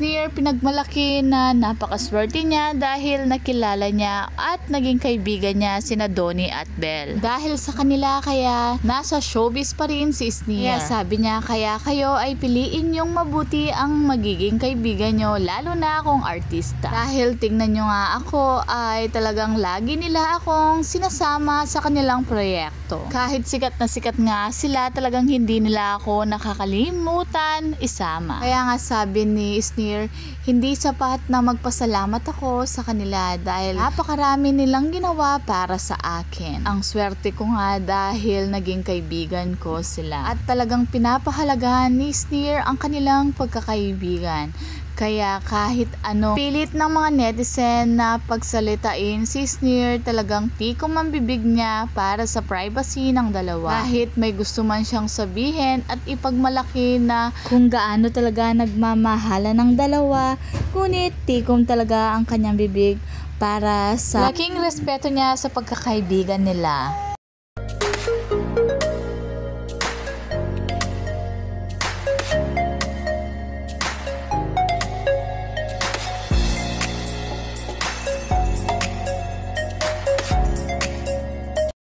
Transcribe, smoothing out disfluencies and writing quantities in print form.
Sneer pinagmalaki na napakaswerte niya dahil nakilala niya at naging kaibigan niya sina Donnie at Belle. Dahil sa kanila kaya nasa showbiz pa rin si Sneer. Kaya sabi niya kaya kayo ay piliin yung mabuti ang magiging kaibigan nyo, lalo na akong artista. Dahil tingnan nyo nga ako ay talagang lagi nila akong sinasama sa kanilang proyekto. Kahit sikat na sikat nga sila, talagang hindi nila ako nakakalimutan isama. Kaya nga sabi ni Sneer, hindi sapat na magpasalamat ako sa kanila dahil napakarami nilang ginawa para sa akin. Ang swerte ko nga dahil naging kaibigan ko sila. At talagang pinapahalagahan ni Sneer ang kanilang pagkakaibigan. Kaya kahit ano pilit ng mga netizen na pagsalitain si Sneer, talagang tikom ang bibig niya para sa privacy ng dalawa. Kahit may gusto man siyang sabihin at ipagmalaki na kung gaano talaga nagmamahala ng dalawa, ngunit tikom talaga ang kanyang bibig para sa laking respeto niya sa pagkakaibigan nila.